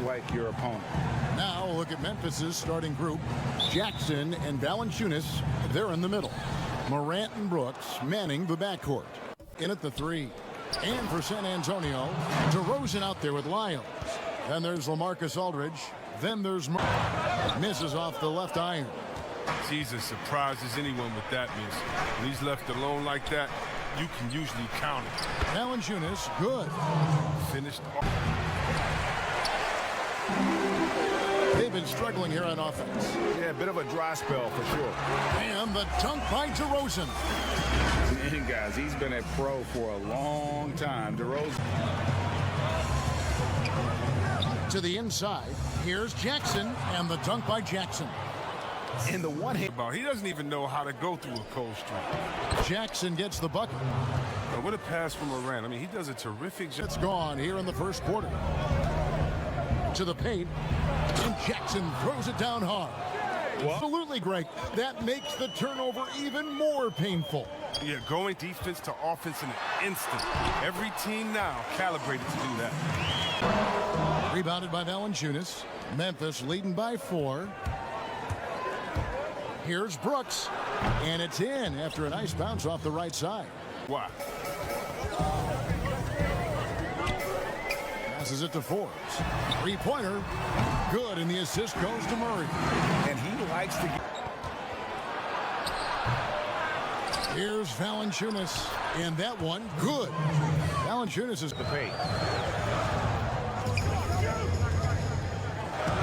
like your opponent. Now look at Memphis's starting group. Jackson and Valanciunas, they're in the middle. Morant and Brooks manning the backcourt. In at the three. And for San Antonio, DeRozan out there with Lyles. Then there's LaMarcus Aldridge. Then there's misses off the left iron. Jesus surprises anyone with that miss. When he's left alone like that, you can usually count it. Valanciunas, good. Finished. They've been struggling here on offense. Yeah, a bit of a dry spell for sure. And the dunk by DeRozan. And guys, he's been a pro for a long time. DeRozan. To the inside, here's Jackson, and the dunk by Jackson. In the one hand. He doesn't even know how to go through a cold streak. Jackson gets the bucket. But what a pass from Morant. I mean, he does a terrific job. It's gone here in the first quarter. To the paint, and Jackson throws it down hard. Absolutely great. That makes the turnover even more painful. Yeah, going defense to offense in an instant. Every team now calibrated to do that. Rebounded by Valanciunas. Memphis leading by 4. Here's Brooks, and it's in after a nice bounce off the right side. Why? Passes it to Forbes. Three-pointer, good, and the assist goes to Murray. And he likes to get. Here's Valanciunas, and that one, good. Valanciunas is the paint.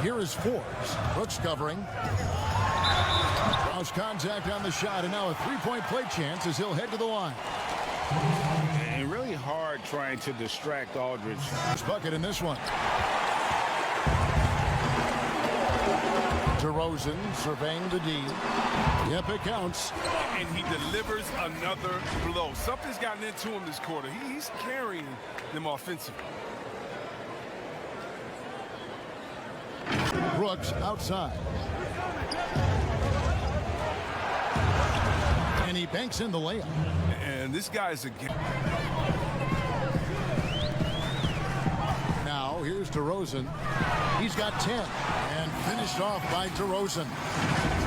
Here is Forbes. Brooks covering. Cross contact on the shot, and now a three-point play chance as he'll head to the line. And really hard trying to distract Aldridge. First bucket in this one. DeRozan surveying the D. Yep, it counts. And he delivers another blow. Something's gotten into him this quarter. He's carrying them offensively. Brooks outside. And he banks in the layup. And this guy's a game. Now here's DeRozan. He's got 10 and finished off by DeRozan.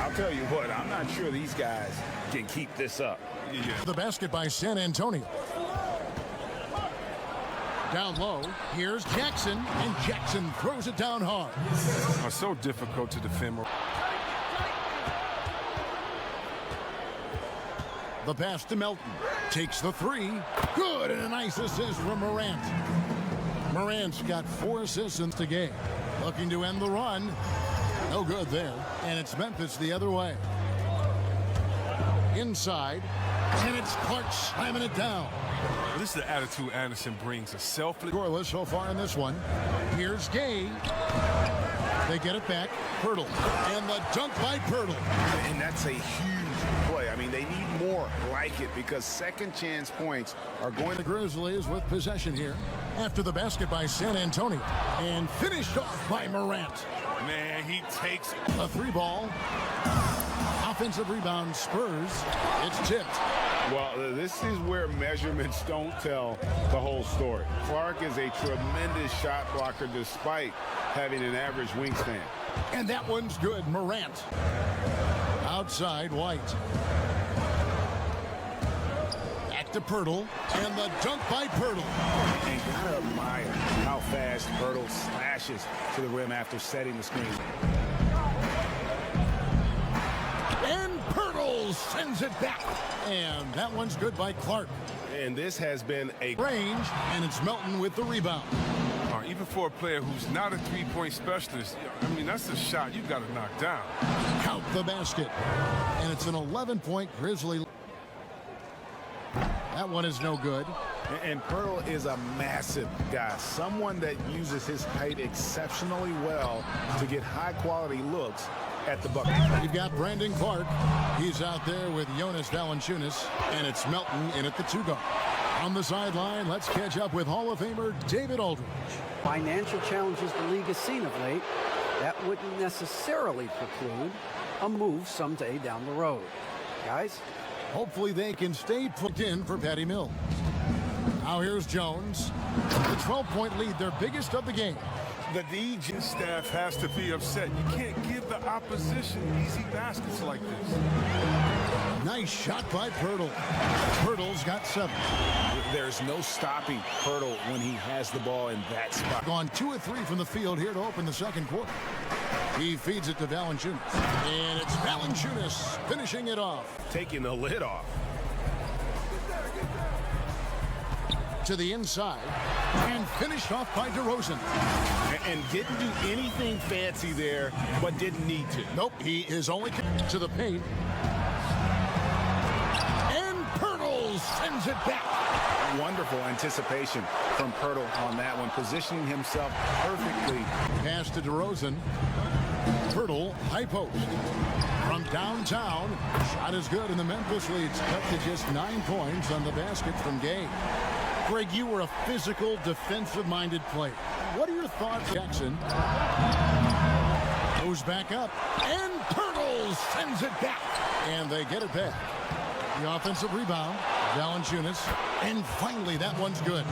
I'll tell you what, I'm not sure these guys can keep this up. Yeah. The basket by San Antonio. Down low, here's Jackson, and Jackson throws it down hard. So difficult to defend. The pass to Melton. Takes the three. Good, and a nice assist from Morant. Morant's got 4 assists in the game. Looking to end the run. No good there. And it's Memphis the other way. Inside. And it's Clark slamming it down. Well, this is the attitude Anderson brings. A selfless. Scoreless so far in this one. Here's Gay. They get it back. Pirtle. And the dunk by Pirtle. And that's a huge play. I mean, they need more like it because second chance points are going The to. Grizzlies with possession here. After the basket by San Antonio. And finished off by Morant. Man, he takes. A 3-ball. Offensive rebound, Spurs. It's tipped. Well, this is where measurements don't tell the whole story. Clark is a tremendous shot blocker despite having an average wingspan. And that one's good. Morant. Outside, White. Back to Pirtle. And the dunk by Pirtle. And gotta admire how fast Pirtle slashes to the rim after setting the screen. And Pirtle sends it back. And that one's good by Clark. And this has been a Range, and it's Melton with the rebound. Even for a player who's not a three-point specialist, I mean, that's a shot you got to knock down. Count the basket. And it's an 11-point Grizzly. That one is no good. And Pirtle is a massive guy, someone that uses his height exceptionally well to get high-quality looks at the bucket. You've got Brandon Clark. He's out there with Jonas Valanciunas, and it's Melton in at the 2-guard. On the sideline, let's catch up with Hall of Famer David Aldridge. Financial challenges the league has seen of late, that wouldn't necessarily preclude a move someday down the road. Guys? Hopefully they can stay put in for Patty Mills. Now here's Jones. The 12-point lead, their biggest of the game. The DJ Staff has to be upset. You can't give the opposition easy baskets like this. Nice shot by Pirtle. Pirtle's got 7. There's no stopping Pirtle when he has the ball in that spot. Gone 2 of 3 from the field here to open the second quarter. He feeds it to Valanciunas. And it's Valanciunas finishing it off. Taking the lid off. To the inside. And finished off by DeRozan. And didn't do anything fancy there, but didn't need to. Nope, he is only to the paint. And Pirtle sends it back. Wonderful anticipation from Pirtle on that one, positioning himself perfectly. Pass to DeRozan. Pirtle, high post. From downtown, shot is good, and the Memphis leads cut to just 9 points on the basket from Gay. Greg, you were a physical, defensive-minded player. What are your thoughts? Jackson goes back up, and Pirtle sends it back. And they get it back. The offensive rebound, Valanciunas. And finally, that one's good.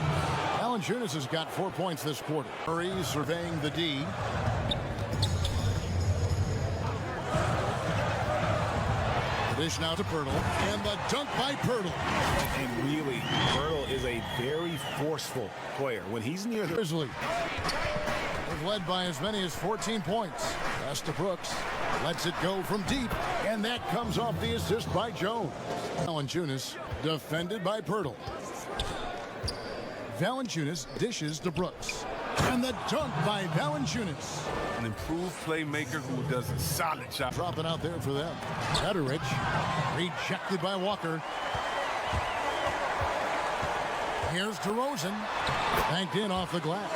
Valanciunas has got 4 points this quarter. Murray surveying the D. Dish now to Pirtle, and the dunk by Pirtle. And really, Pirtle is a very forceful player. When he's near the Grizzlies is led by as many as 14 points. Pass to Brooks, lets it go from deep, and that comes off the assist by Jones. Valanciunas defended by Pirtle. Valanciunas dishes to Brooks, and the dunk by Valanciunas. An improved playmaker who does a solid job. Dropping out there for them. Petterich rejected by Walker. Here's DeRozan. Banked in off the glass.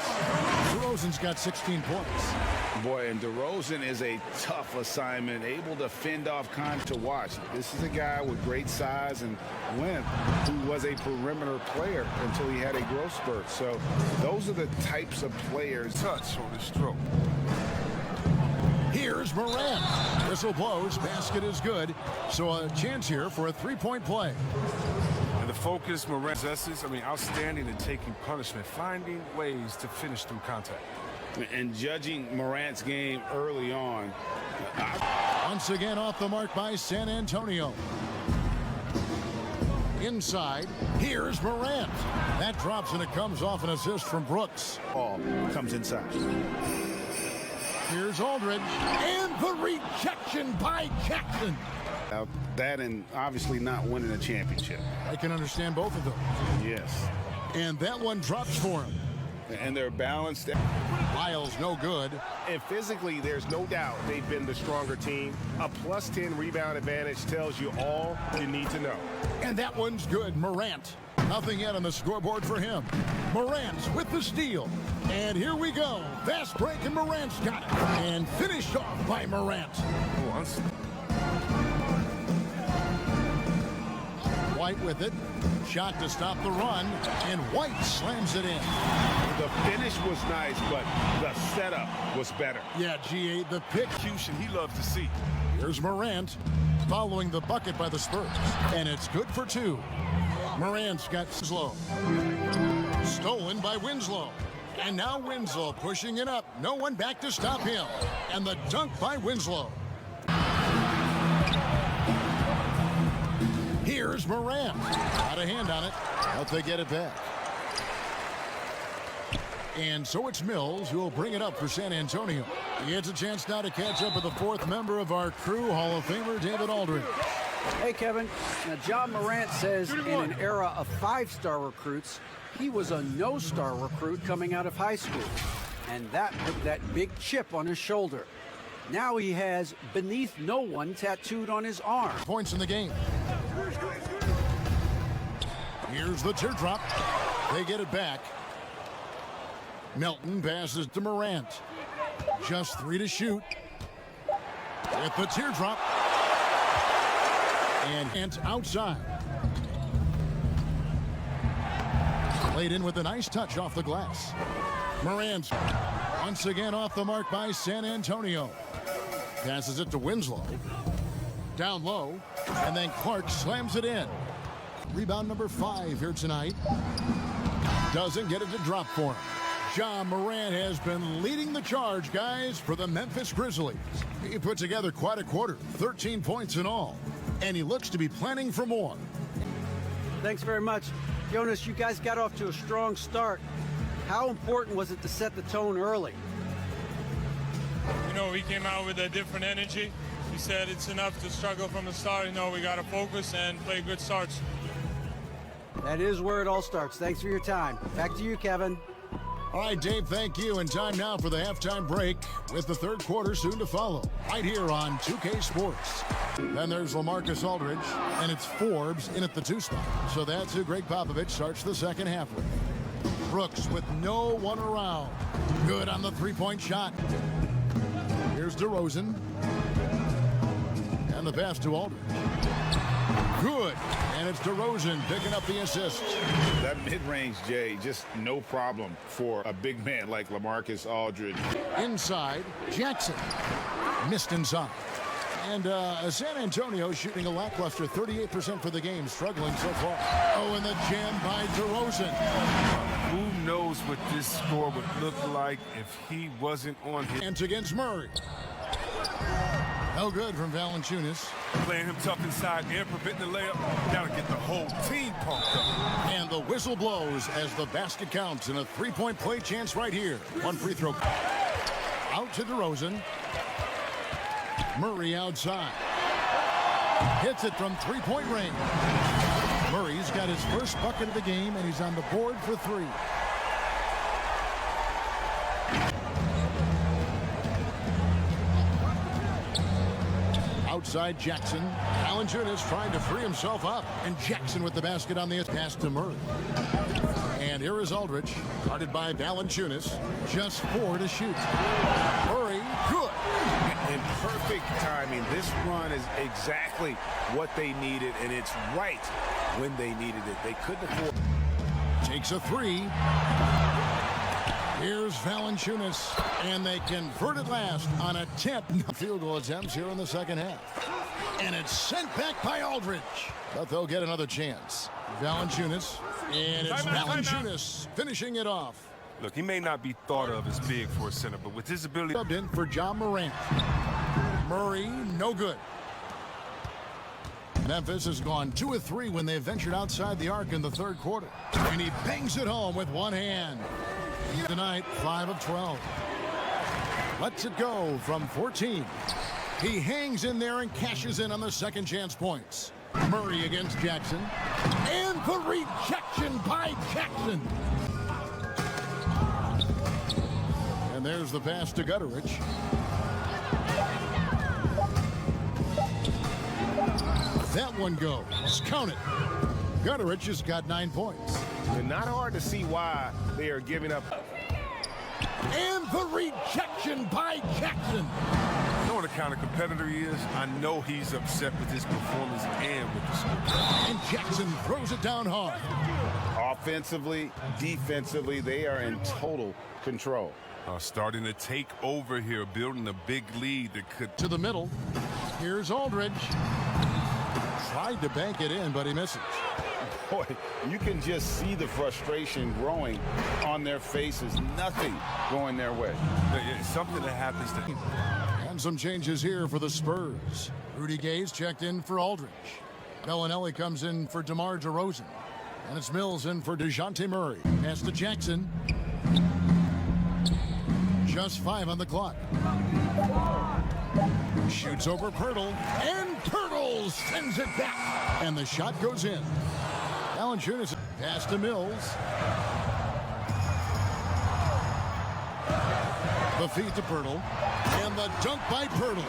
DeRozan's got 16 points. boy, and DeRozan is a tough assignment, able to fend off Con to watch. This is a guy with great size and length who was a perimeter player until he had a growth spurt. So those are the types of players. Touch on the stroke. Here's Morant. Whistle blows. Basket is good. So a chance here for a three-point play. And the focus Morant possesses, outstanding at taking punishment, finding ways to finish through contact. And judging Morant's game early on. Once again off the mark by San Antonio. Inside, here's Morant. That drops and it comes off an assist from Brooks. Ball comes inside. Here's Aldridge, and the rejection by Jackson. Now, that and obviously not winning a championship. I can understand both of those. Yes. And that one drops for him. And they're balanced. Lyles no good. And physically, there's no doubt they've been the stronger team. A plus 10 rebound advantage tells you all you need to know. And that one's good. Morant. Nothing yet on the scoreboard for him. Morant with the steal. And here we go. Fast break, and Morant's got it. And finished off by Morant. White with it. Shot to stop the run. And White slams it in. The finish was nice, but the setup was better. Yeah, G8, the pick. Execution he loves to see. Here's Morant following the bucket by the Spurs. And it's good for two. Morant's got Winslow. Stolen by Winslow. And now Winslow pushing it up. No one back to stop him. And the dunk by Winslow. Here's Morant. Got a hand on it. But they get it back. And so it's Mills who will bring it up for San Antonio. He gets a chance now to catch up with the fourth member of our crew, Hall of Famer David Aldridge. Hey, Kevin. Now, John Morant says in an era of five-star recruits, he was a no-star recruit coming out of high school. And that put that big chip on his shoulder. Now he has beneath no one tattooed on his arm. Points in the game. Here's the teardrop. They get it back. Melton passes to Morant. Just 3 to shoot. With the teardrop. And outside. Played in with a nice touch off the glass. Morant once again off the mark by San Antonio. Passes it to Winslow. Down low. And then Clark slams it in. Rebound number 5 here tonight. Doesn't get it to drop for him. Ja Morant has been leading the charge, guys, for the Memphis Grizzlies. He put together quite a quarter, 13 points in all, and he looks to be planning for more. Thanks very much. Jonas, you guys got off to a strong start. How important was it to set the tone early? You know, we came out with a different energy. We said it's enough to struggle from the start. You know, we got to focus and play good starts. That is where it all starts. Thanks for your time. Back to you, Kevin. All right, Dave, thank you. And time now for the halftime break with the third quarter soon to follow right here on 2K Sports. Then there's LaMarcus Aldridge, and it's Forbes in at the 2 spot. So that's who Greg Popovich starts the second half with. Brooks with no one around. Good on the three-point shot. Here's DeRozan. And the pass to Aldridge. Good. And it's DeRozan picking up the assist. That mid-range, Jay, just no problem for a big man like LaMarcus Aldridge. Inside, Jackson. Missed inside. And San Antonio shooting a lackluster 38% for the game, struggling so far. Oh, and the jam by DeRozan. Who knows what this score would look like if he wasn't on his... And against Murray. No good from Valanciunas. Playing him tough inside and preventing the layup. Gotta get the whole team pumped up. And the whistle blows as the basket counts and a three-point play chance right here. One free throw. Out to DeRozan. Murray outside. Hits it from three-point range. Murray's got his first bucket of the game, and he's on the board for 3. Outside Jackson. Valanciunas trying to free himself up. And Jackson with the basket on the pass to Murray. And here is Aldridge, guarded by Valanciunas. Just 4 to shoot. Murray, good. In perfect timing. This run is exactly what they needed, and it's right when they needed it. They couldn't afford. Takes a 3. Here's Valanciunas, and they convert at last on a 10 field goal attempts here in the second half. And it's sent back by Aldridge. But they'll get another chance. Valanciunas, and it's Valanciunas finishing it off. Look, he may not be thought of as big for a center, but with his ability... Subbed in for Ja Morant. Murray, no good. Memphis has gone 2 of 3 when they ventured outside the arc in the third quarter. And he bangs it home with one hand. Tonight, 5 of 12. Lets it go from 14. He hangs in there and cashes in on the second chance points. Murray against Jackson. And the rejection by Jackson. And there's the pass to Gutteridge. That one goes. Count it. Gutteridge has got 9 points. And not hard to see why they are giving up. And the rejection by Jackson. You know what kind of competitor he is? I know he's upset with his performance and with the score. And Jackson throws it down hard. Offensively, defensively, they are in total control. Starting to take over here, building a big lead that could... To the middle. Here's Aldridge. Tried to bank it in, but he misses. Boy, you can just see the frustration growing on their faces. Nothing going their way. It's something that happens to him. And some changes here for the Spurs. Rudy Gay's checked in for Aldridge. Bellinelli comes in for DeMar DeRozan. And it's Mills in for DeJounte Murray. Pass to Jackson. Just 5 on the clock. Shoots over Pirtle. And Pirtle sends it back. And the shot goes in. Valanciunas pass to Mills. The feed to Pirtle. And the dunk by Pirtle.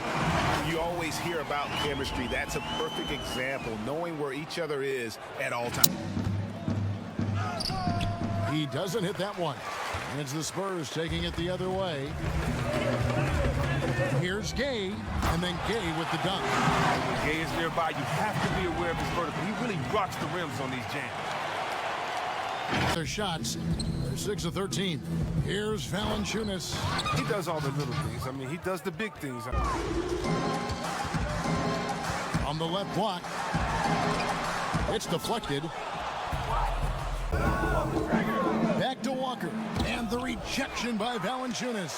You always hear about chemistry. That's a perfect example, knowing where each other is at all times. He doesn't hit that one. And it's the Spurs taking it the other way. Here's Gay, and then Gay with the dunk. When Gay is nearby, you have to be aware of his vertical. He really rocks the rims on these jams. Their shots, they're 6 of 13. Here's Valanciunas. He does all the little things. I mean, he does the big things. On the left block. It's deflected. Back to Walker. And the Rejection by Valanciunas.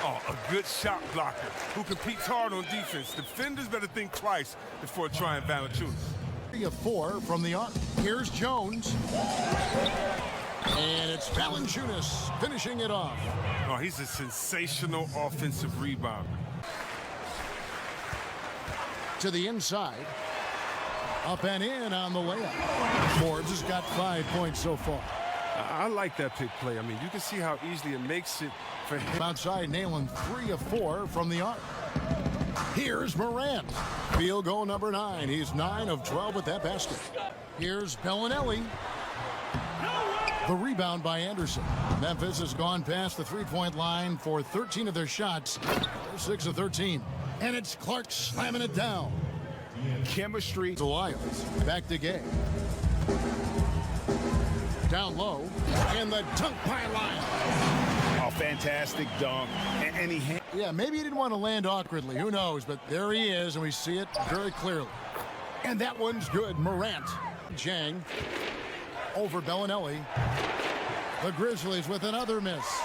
Oh, a good shot blocker who competes hard on defense. Defenders better think twice before trying Valanciunas. 3 of 4 from the arc. Here's Jones. And it's Valanciunas finishing it off. Oh, he's a sensational offensive rebounder. To the inside. Up and in on the layup. Forbes has got 5 points so far. I like that pick play. I mean, you can see how easily it makes it for him. Outside, nailing 3 of 4 from the arc. Here's Morant. Field goal number 9. He's 9 of 12 with that basket. Here's Bellinelli. The rebound by Anderson. Memphis has gone past the three-point line for 13 of their shots. They're 6 of 13. And it's Clark slamming it down. Chemistry. The Lyles. Back to Gay. Down low. And the dunk by Lyles. A fantastic dunk. And he Yeah, maybe he didn't want to land awkwardly. Who knows? But there he is, and we see it very clearly. And that one's good. Morant. Jang. Over Bellinelli. The Grizzlies with another miss.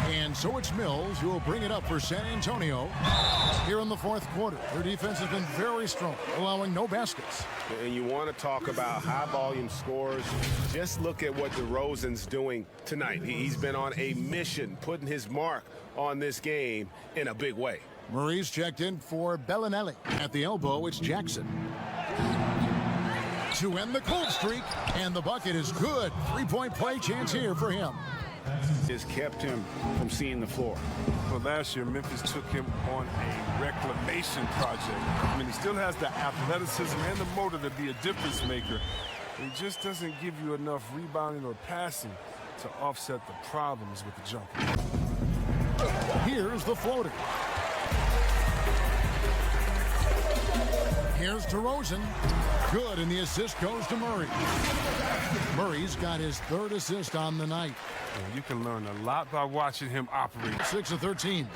And so it's Mills who will bring it up for San Antonio here in the fourth quarter. Their defense has been very strong, allowing no baskets. And you want to talk about high-volume scores. Just look at what DeRozan's doing tonight. He's been on a mission, putting his mark on this game in a big way. Murray's checked in for Bellinelli. At the elbow, it's Jackson. To end the cold streak, and the bucket is good. Three-point play chance here for him. just kept him from seeing the floor. Well, last year, Memphis took him on a reclamation project. I mean, he still has the athleticism and the motor to be a difference maker. He just doesn't give you enough rebounding or passing to offset the problems with the jumper. Here's the floater. Here's DeRozan. Good, and the assist goes to Murray. Murray's got his third assist on the night. And you can learn a lot by watching him operate. 6 of 13.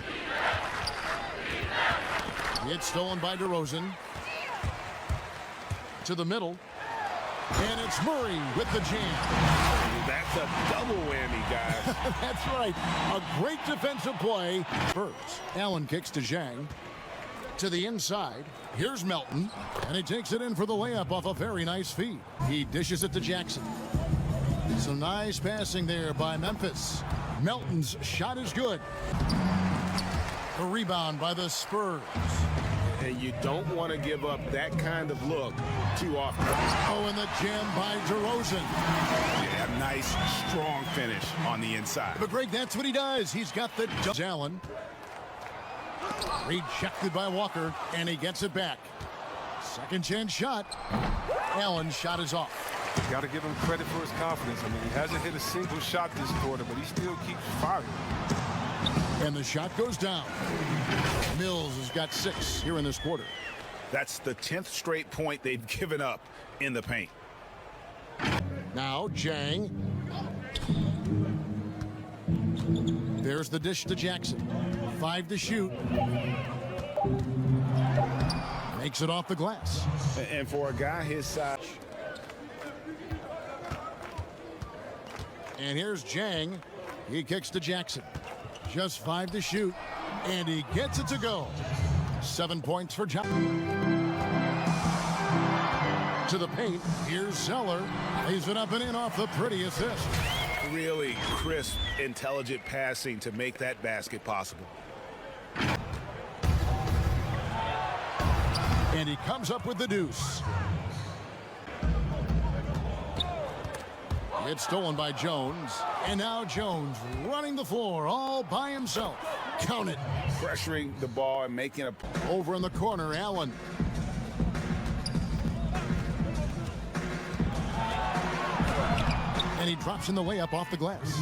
It's stolen by DeRozan. To the middle. And it's Murray with the jam. That's a double whammy, guys. That's right. A great defensive play. Spurs. Allen kicks to Zhang. To the inside. Here's Melton. And he takes it in for the layup off a very nice feed. He dishes it to Jackson. Some nice passing there by Memphis. Melton's shot is good. A rebound by the Spurs. And you don't want to give up that kind of look too often. Oh, and the jam by DeRozan. Yeah, nice, strong finish on the inside. But Greg, that's what he does. He's got the Allen. Rejected by Walker, and he gets it back. Second chance shot. Allen's shot is off. Got to give him credit for his confidence. I mean, he hasn't hit a single shot this quarter, but he still keeps firing. And the shot goes down. Mills has got 6 here in this quarter. That's the 10th straight point they've given up in the paint. Now Zhang. There's the dish to Jackson. 5 to shoot. Makes it off the glass. And for a guy his size. And here's Zhang. He kicks to Jackson. Just 5 to shoot. And he gets it to go. 7 points for Jackson. To the paint. Here's Zeller. Lays it up and in off the pretty assist. Really crisp, intelligent passing to make that basket possible. And he comes up with the deuce. It's stolen by Jones. And now Jones running the floor all by himself. Count it. Pressuring the ball and making a... Over in the corner, Allen. And he drops in the layup off the glass.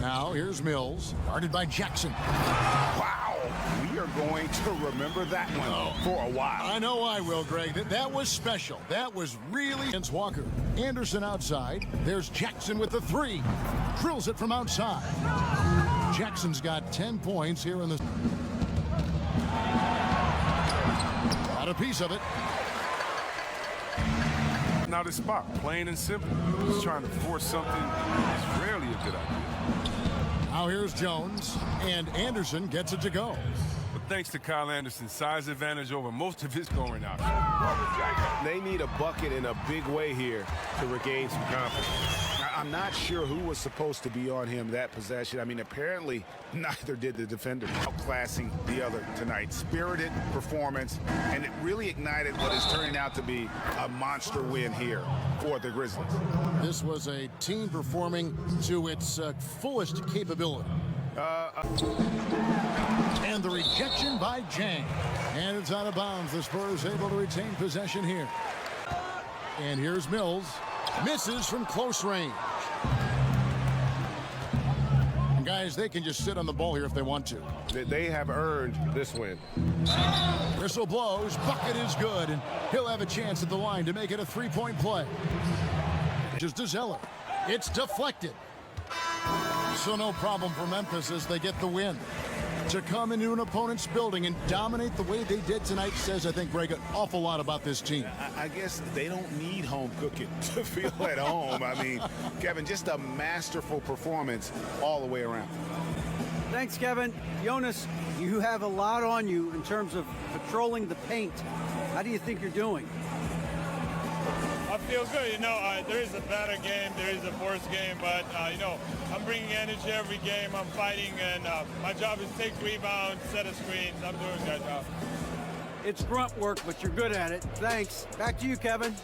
Now here's Mills. Guarded by Jackson. Wow. We are going to remember that one for a while. I know I will, Greg. That was special. That was really against Walker. Anderson outside. There's Jackson with the 3. Drills it from outside. Jackson's got 10 points here in the... Got a piece of it. finding out his spot, plain and simple. Just trying to force something is rarely a good idea. Now here's Jones, and Anderson gets it to go. But thanks to Kyle Anderson's size advantage over most of his going out. They need a bucket in a big way here to regain some confidence. I'm not sure who was supposed to be on him that possession. I mean, apparently neither did the defender. Outclassing the other tonight. Spirited performance, and it really ignited what is turning out to be a monster win here for the Grizzlies. This was a team performing to its fullest capability. And the rejection by Jang. And it's out of bounds. The Spurs able to retain possession here. And here's Mills. Misses from close range. And guys, they can just sit on the ball here if they want to. They have earned this win. Whistle blows. Bucket is good. And he'll have a chance at the line to make it a three-point play. Just to Zeller. It's deflected. So no problem for Memphis as they get the win. To come into an opponent's building and dominate the way they did tonight says, I think, Greg, an awful lot about this team. I guess they don't need home cooking to feel at home. I mean, Kevin, just a masterful performance all the way around. Thanks, Kevin. Jonas, you have a lot on you in terms of patrolling the paint. How do you think you're doing? I feel good. You know, there is a better game, there is a worse game, but, you know, I'm bringing energy every game. I'm fighting, and my job is to take rebounds, set a screens. I'm doing that job. It's grunt work, but you're good at it. Thanks. Back to you, Kevin.